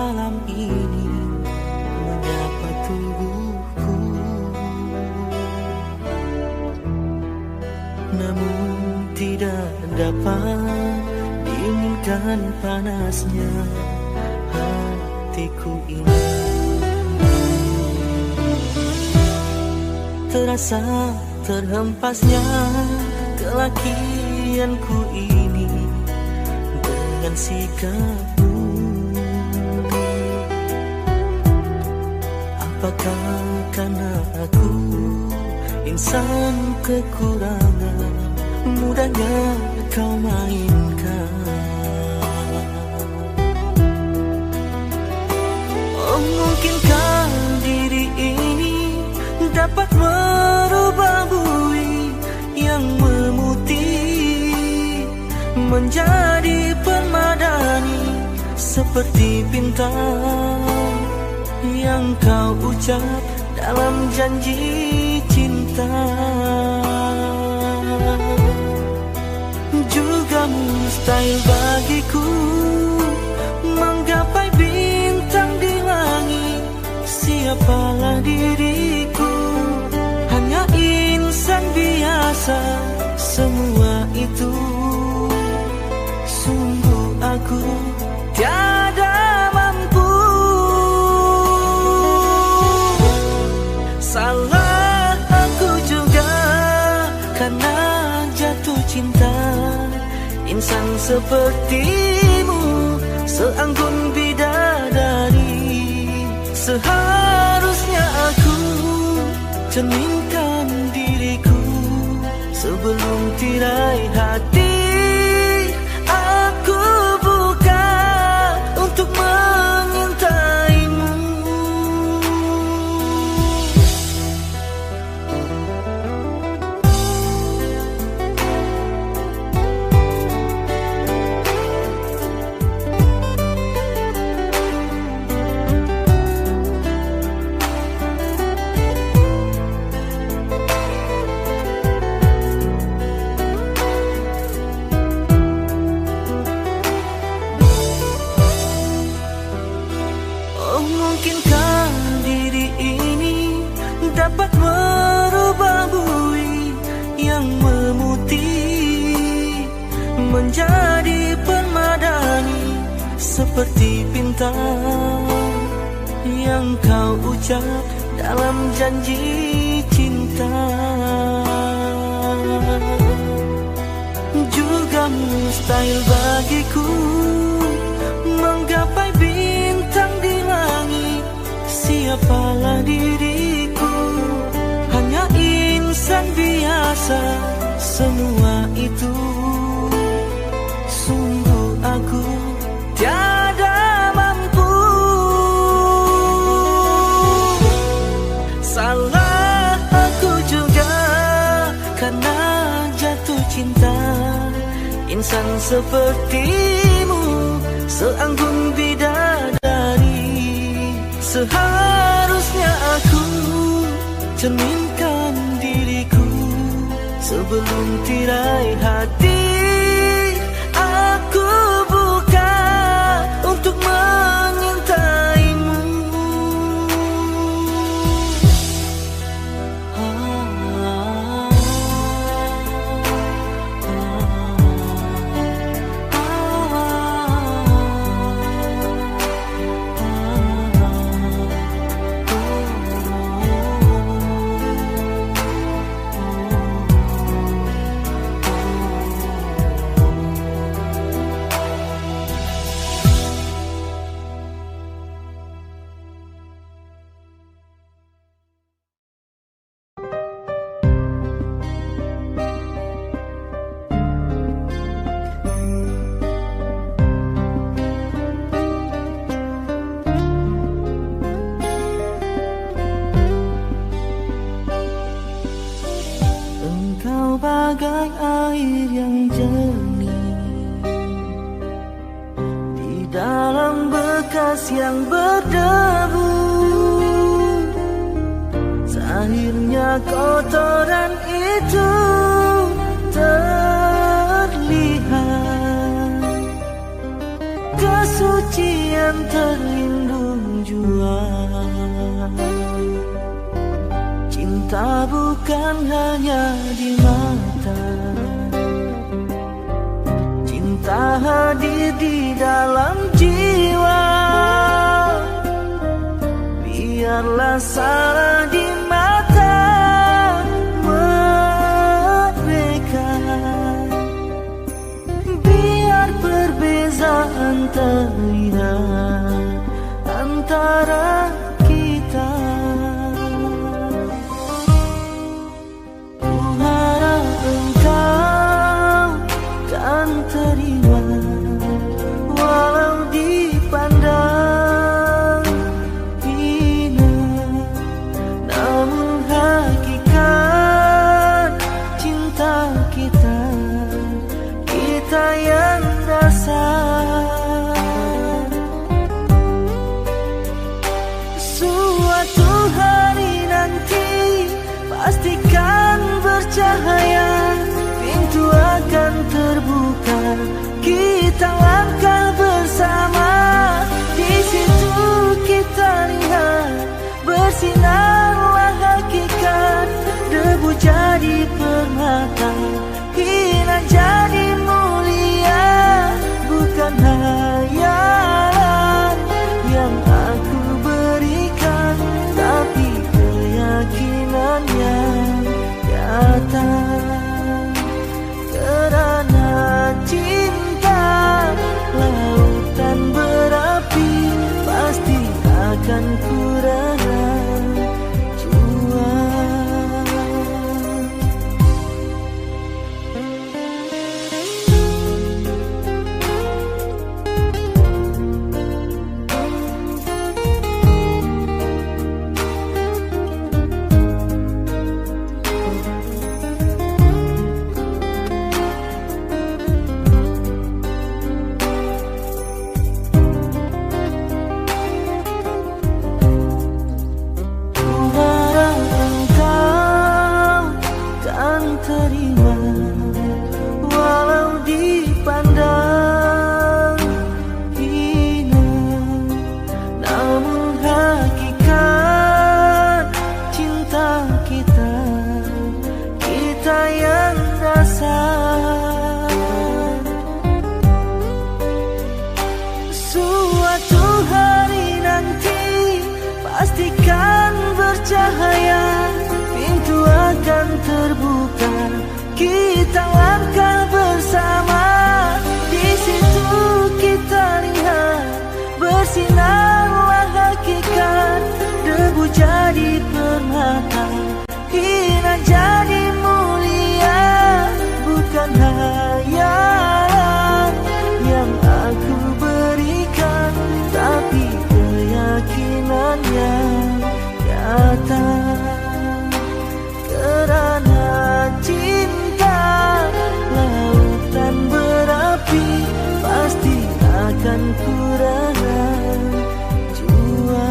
malam ini menyapa tubuhku, namun tidak dapat dinginkan panasnya hatiku ini. Terasa terhempasnya kelakianku ini dengan sikapmu. Apakah karena aku insan kekurangan, mudahnya kau mainkan? Oh, mungkinkah diri ini dapat merubah bui yang memutih menjadi permadani, seperti bintang yang kau ucap dalam janji cinta. Juga mustahil bagiku menggapai bintang di langit. Siapalah diriku, hanya insan biasa. Semua itu sungguh aku tiada mampu. Salah aku juga karena jatuh cinta. Insan sepertimu seanggun bidadari. Seharusnya aku cerminkan diriku sebelum tirai hati aku buka untuk mengintaimu. Mungkinkah diri ini dapat merubah bui yang memutih menjadi permadani, seperti bintang yang kau ucap dalam janji cinta. Juga mustahil bagiku menggapai bintang di langit. Siapalah diriku, hanya insan biasa. Semua itu sungguh aku tiada mampu. Salah aku juga karena jatuh cinta. Insan sepertimu seanggun bidadari. Seharusnya aku cerminkan diriku sebelum tirai hati aku buka untuk mengintaimu. Bagai air yang jernih di dalam bekas yang berdebu. Akhirnya kotoran itu terlihat, kesucian terlihat jua. Cinta bukan hanya di mata, cinta hadir di dalam jiwa. Biarlah salah di mata mereka, biar perbezaan terlihat antara kita. Ku harap engkau kan terima, walau dipandang hina, namun hakikat cinta kita, kita yang dasar. Suatu hari nanti pastikan bercahaya, pintu akan terbuka, kita langkah bersama. Di situ kita lihat bersinarlah hakikat, debu jadi permata, hina jadi mulia. Bukan hayalan yang aku berikan, tapi keyakinan yang nyata. Kerana cinta lautan berapi, pasti akan ku rela jua. Terima, walau dipandang hina, namun hakikat cinta kita, kita yang dasar. Suatu hari nanti pastikan bercahaya, pintu akan terbuka, kita langkah bersama. Di situ kita lihat bersinarlah hakikat, debu jadi permata, hina jadi mulia. Bukan hayalan yang aku berikan, tapi keyakinan yang nyata. Kerana cinta lautan berapi, pasti akan ku rela jua.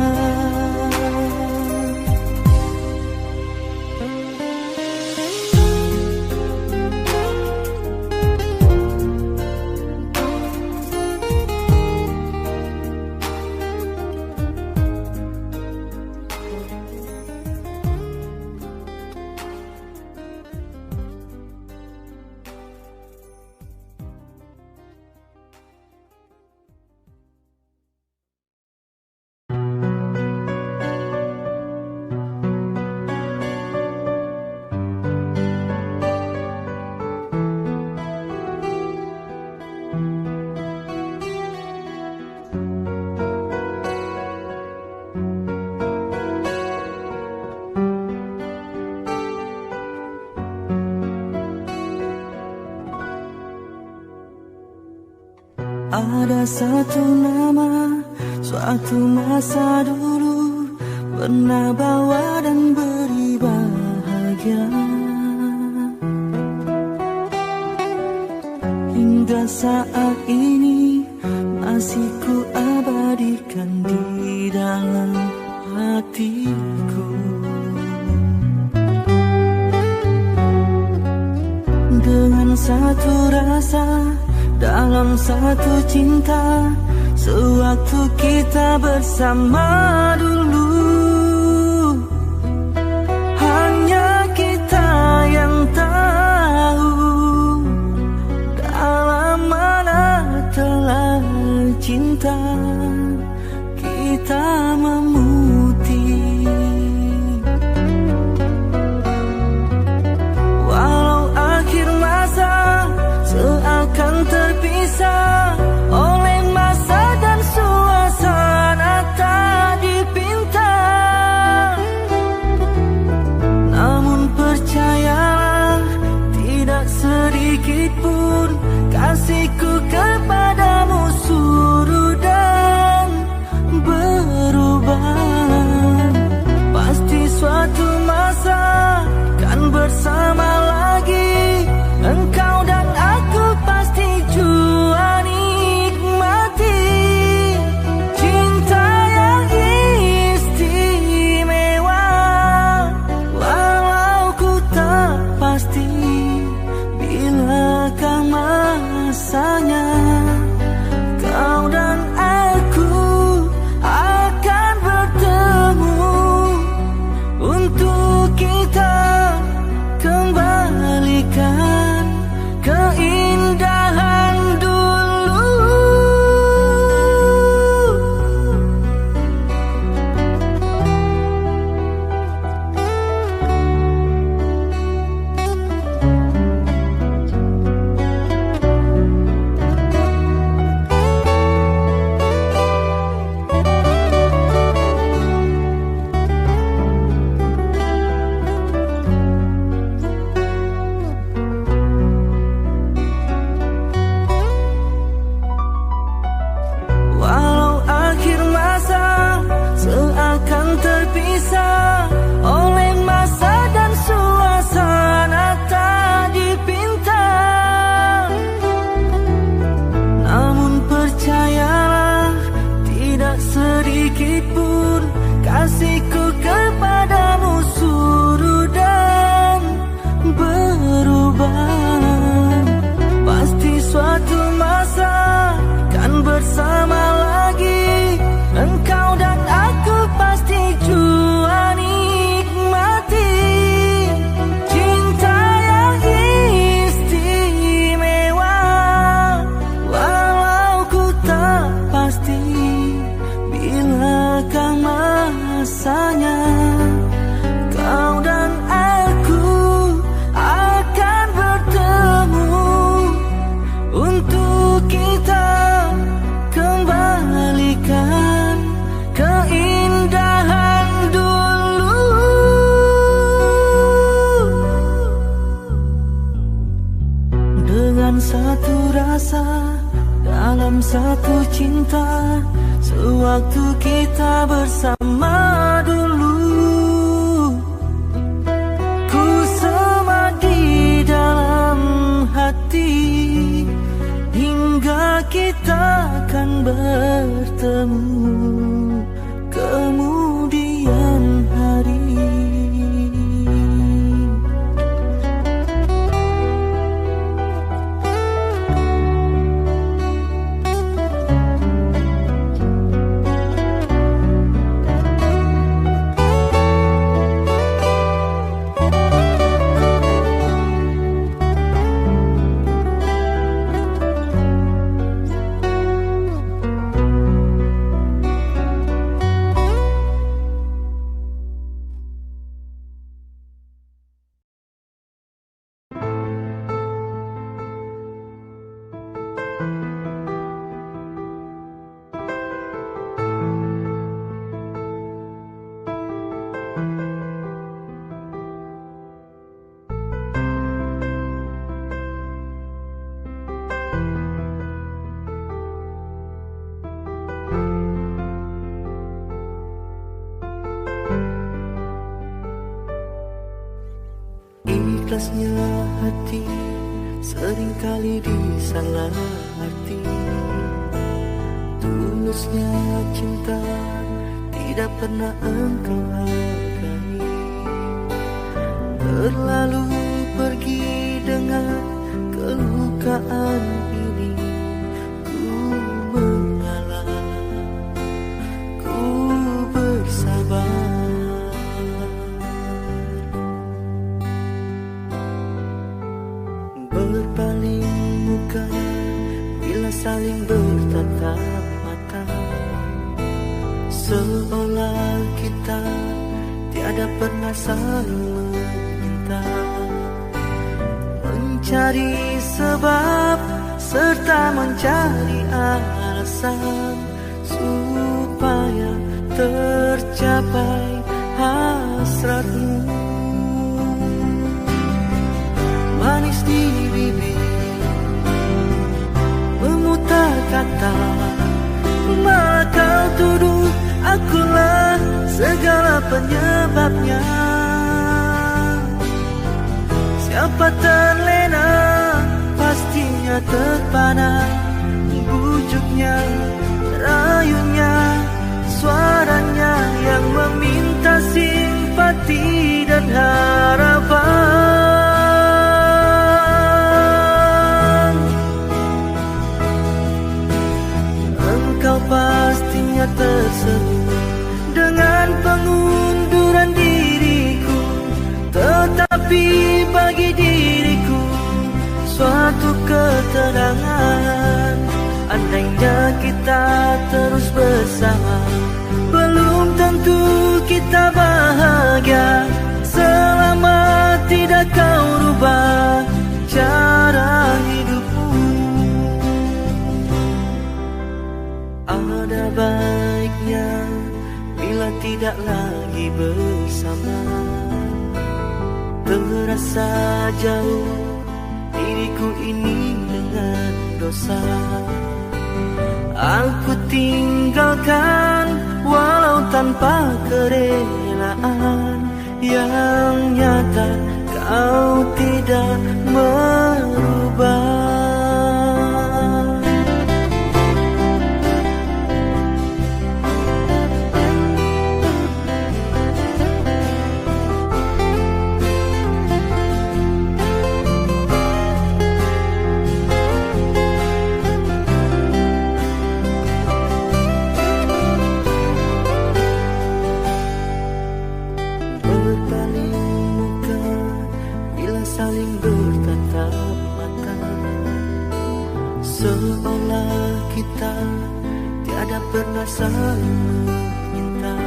Ada satu nama, suatu masa dulu pernah bawa dan beri bahagia. Hingga saat ini masih ku abadikan di dalam hatiku. Dengan satu rasa, dalam satu cinta, sewaktu kita bersama dulu. Hanya kita yang tahu dalam mana telah cinta kita memutih. Walau akhir masa seakan terpisah oleh masa dan suasana tak dipinta, namun percayalah tidak sedikit pun kasihku kepadamu surut dan berubah. Pasti suatu masa kan bersama lagi, engkau dan aku pasti jua nikmati cinta yang istimewa. Walau ku tak pasti bilakah masanya kau dan aku akan bertemu untuk kita kembalikan keindahan dulu. Walau akhir masa seakan terpisah oleh masa dan suasana tak dipinta, namun percayalah tidak sedikit pun kasihku kepadamu surut dan berubah. Pasti suatu masa kan bersama lagi, engkau dan aku pasti jua nikmati cinta yang istimewa. Walau ku tak pasti bilakah masanya kau dan aku akan bertemu untuk kita kembalikan keindahan dulu. Dengan satu rasa dalam satu cinta, sewaktu kita bersama dulu, ku semadi dalam hati hingga kita akan bertemu kemudian hari. Ikhlasnya hati seringkali disalah arti, tulusnya cinta tidak pernah engkau hargai. Terlalu pergi dengan kelukaan ini, ku mengalah. seolah kita tiada pernah saling meminta, mencari sebab serta mencari alasan supaya tercapai hasratmu. Manis di bibir, memutar kata, malah kau tuduh akulah segala penyebabnya. Siapa terlena pastinya terpana, bujuknya, rayunya, suaranya yang meminta simpati dan harapan. Engkau pastinya terseru dengan pengunduran diriku, tetapi bagi diriku suatu ketenangan. Andainya kita terus bersama, belum tentu kita bahagia selama tidak kau rubah cara hidupmu. Ada baiknya bila tidak lagi bersama, terasa jauh diriku ini dengan dosa. Aku tinggalkan walau tanpa kerelaan, yang nyata kau tidak merubah. Saling bertatap mata, seolah kita tiada pernah saling meminta,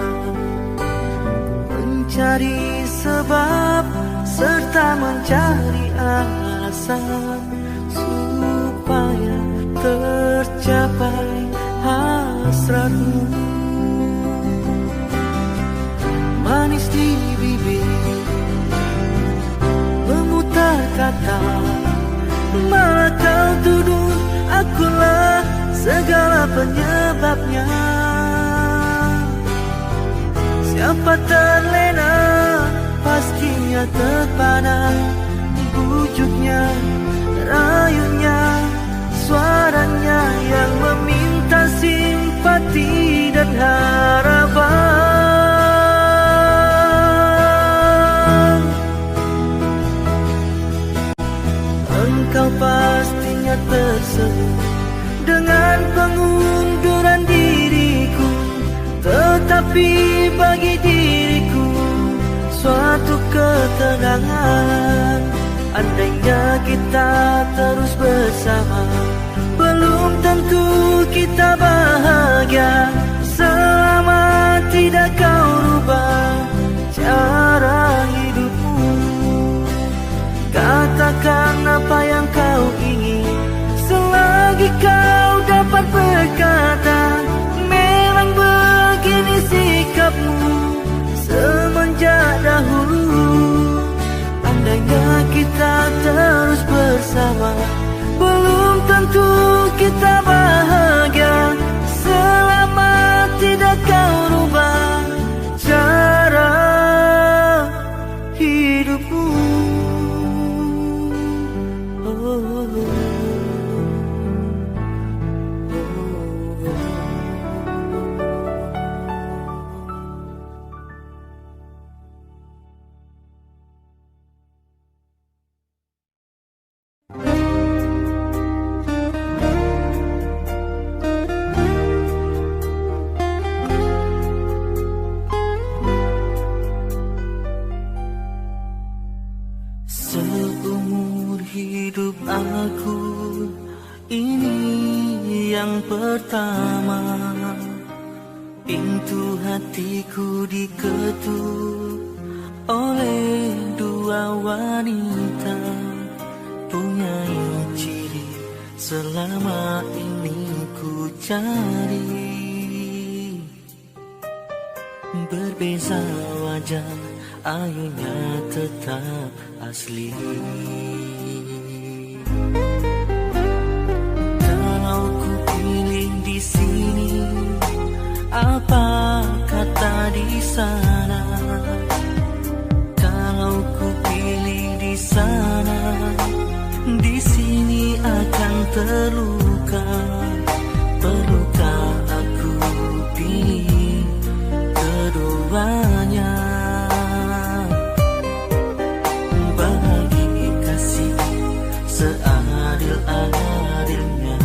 mencari sebab serta mencari alasan supaya tercapai hasratmu. Manis di bibir, kata, malah kau tuduh akulah segala penyebabnya. Siapa terlena pastinya terpana, bujuknya, rayunya, suaranya yang meminta simpati dan harapan. Engkau pastinya terseru dengan pengunduran diriku, tetapi bagi diriku suatu ketenangan. Andainya kita terus bersama, belum tentu kita bahagia selama tidak kau rubah cara hidupmu. Katakan apa yang kau ingin, selagi kau dapat berkata. Memang begini sikapmu semenjak dahulu. Andainya kita terus bersama, belum tentu kita bahagia selama tidak kau rubah cara hidupmu. Pintu hatiku diketuk oleh dua wanita, punya ciri selama ini ku cari. Berbeza wajah, ayunya tetap asli. Kalau ku pilih di sini, apa kata di sana? Kalau ku pilih di sana, di sini akan terluka. Perlukah aku pilih keduanya? Bagi kasih seadil-adilnya.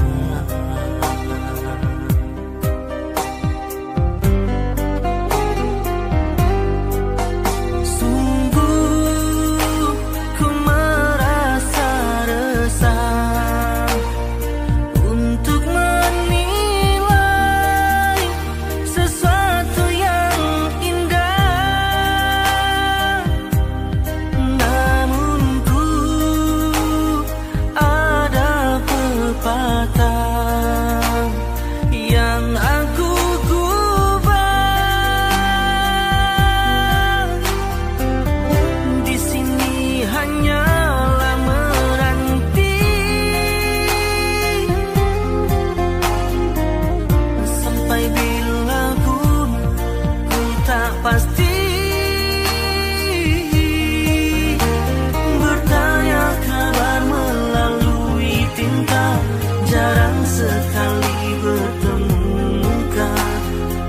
Jarang sekali bertemu muka,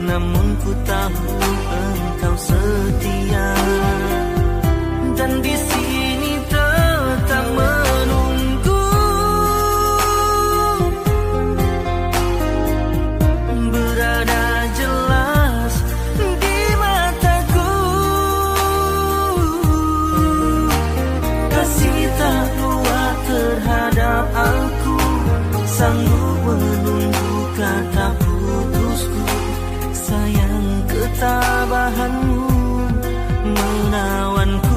namun ku tahu engkau setia. Dan di sini tetap menunggu, berada jelas di mataku. Kasih tak luar terhadap aku, sanggup menunggu kata putusku. Sayang ketabahanmu menawanku.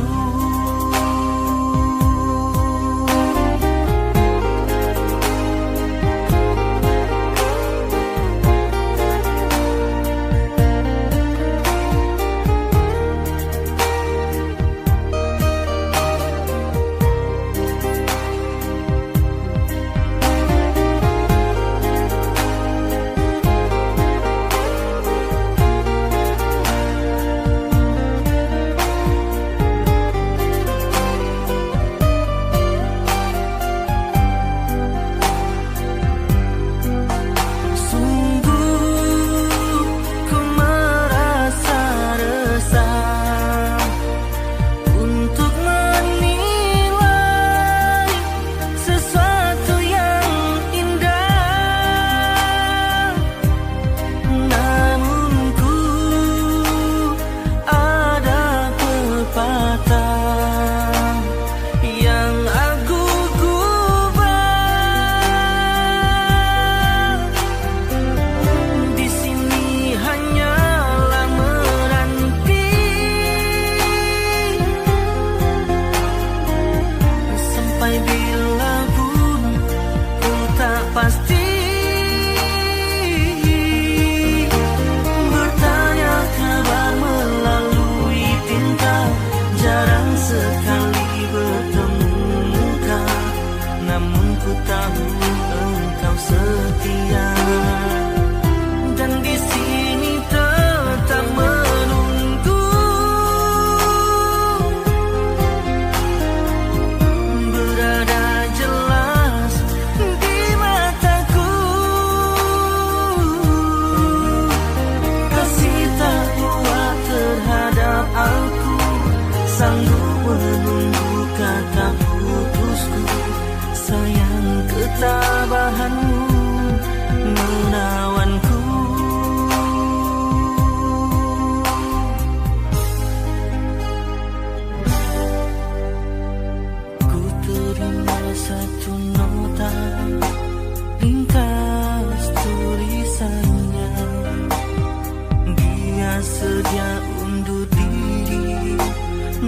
bersedia undur diri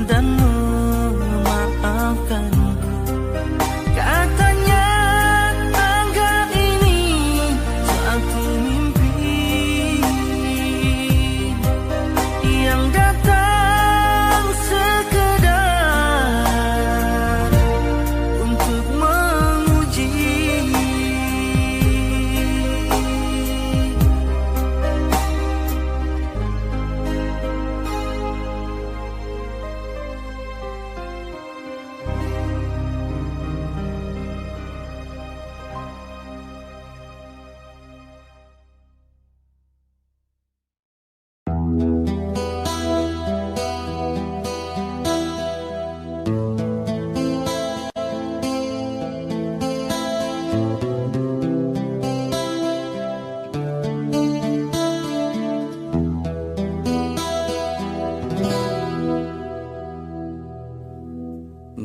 dan memaafkanku. Katanya anggap ini satu mimpi yang datang sekedar untuk menguji.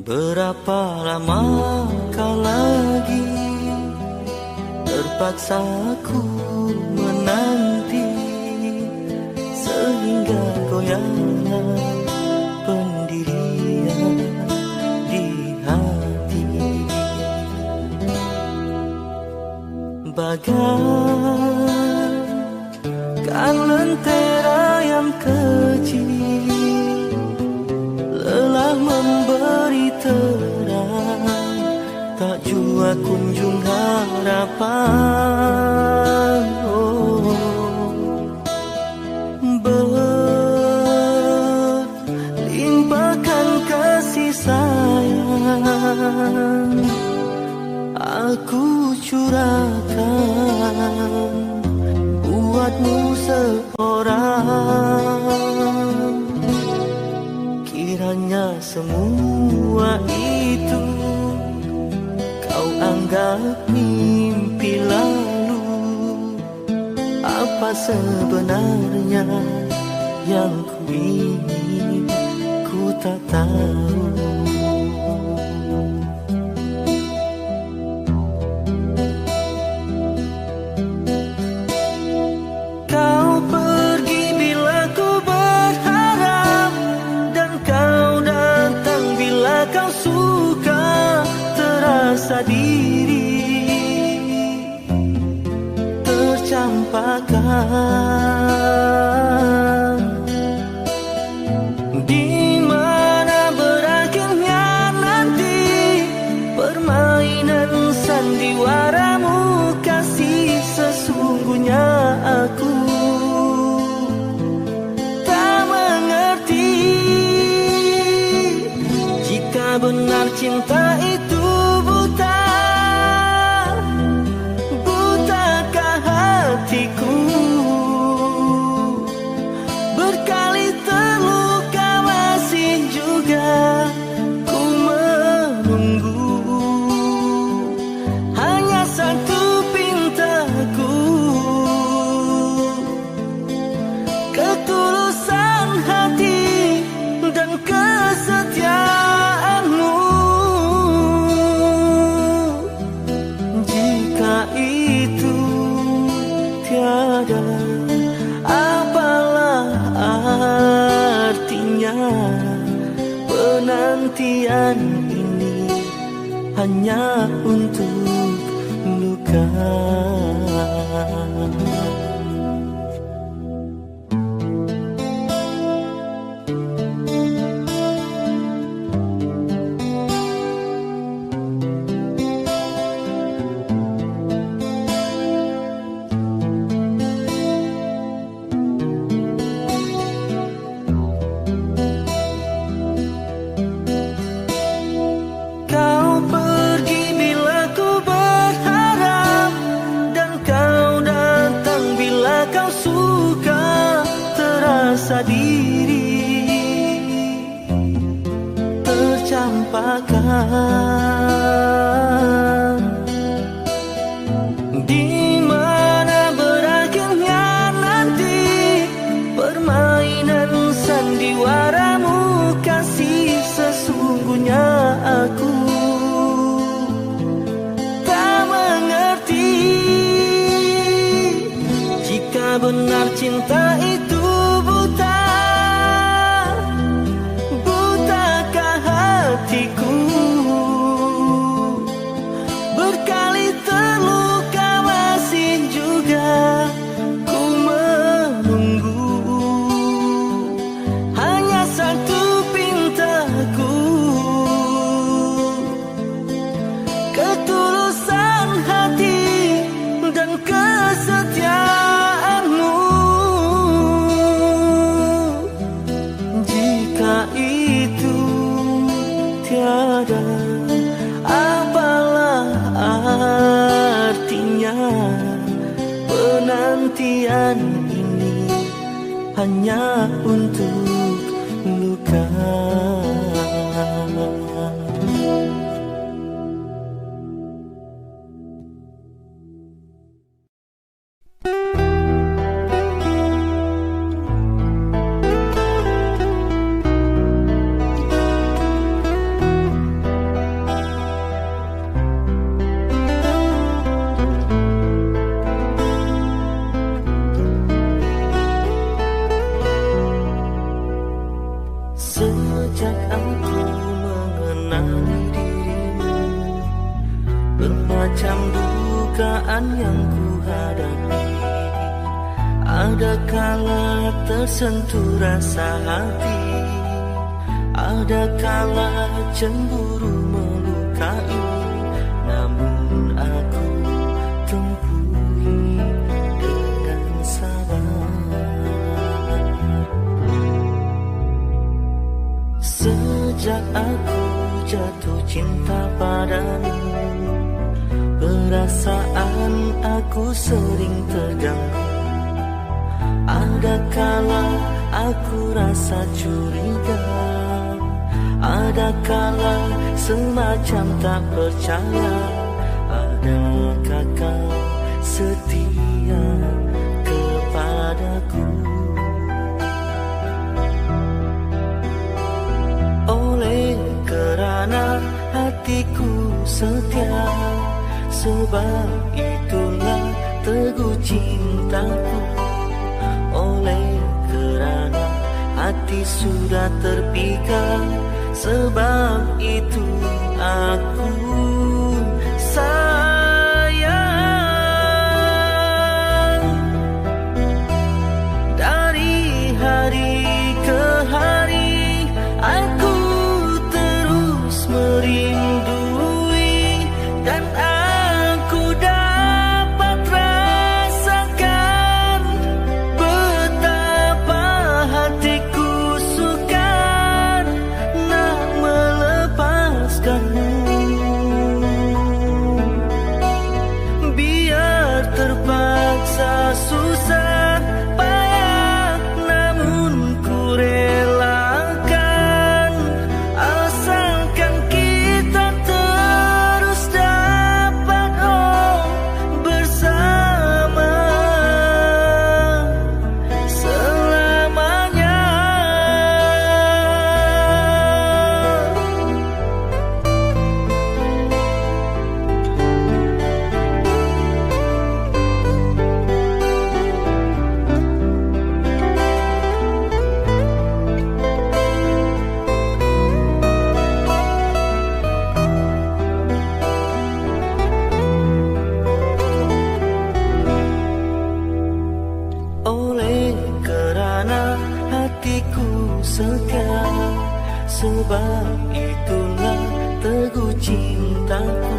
Berapa lamakah lagi terpaksa aku menanti sehingga goyah pendirian di hati. Bagaikan lentera yang kecil, lelah memberi terang, tak jua kunjung harapan. Berlimpahkan kasih sayang aku curahkan buatmu seorang. Kiranya semua itu kau anggap mimpi lalu. Apa sebenarnya yang ku ingin, ku tak tahu. Kau pergi bila ku berharap, dan kau datang bila kau suka. Terasa diri tercampakkan. Di mana berakhirnya nanti permainan sandiwaramu, kasih sesungguhnya aku tak mengerti. Jika benar cinta itu buta, butakah hatiku? Berkali terluka masih juga ku menunggu. Hanya satu pintaku, ketulusan hati dan kesetiaanmu. Jika itu tiada, apalah artinya penantian ini hanya untuk luka. Kau pergi bila ku berharap, dan kau datang bila kau suka. Terasa diri tercampakkan. Di mana berakhirnya nanti permainan sandiwaramu, kasih sesungguhnya aku tak mengerti. Jika benar cinta itu buta, hanya untuk luka. Sejak aku mengenali dirimu, bermacam dugaan yang ku hadapi. Ada kala tersentuh rasa hati, ada kala cemburu melukai. Namun aku tempuhi dengan sabar. Sejak aku jatuh cinta padamu, perasaan aku sering terganggu. Ada kala aku rasa curiga, ada kala semacam tak percaya. Adakah kau setia kepadaku? Oleh kerana hatiku setia, sebab itulah teguh cintaku. Oleh kerana hati sudah terpikat, sebab itu aku sayang. Dari hari ke hari aku terus merindui, dan aku dapat rasakan betapa hatiku sukar nak melepaskanmu. Biar terpaksa susah payah, namun ku relakan, asalkan kita terus dapat bersama selamanya. Oleh kerana hatiku setia, sebab itulah teguh cintaku.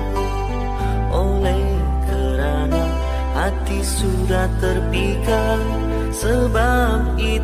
Oleh kerana hati sudah terpikat, sebab itu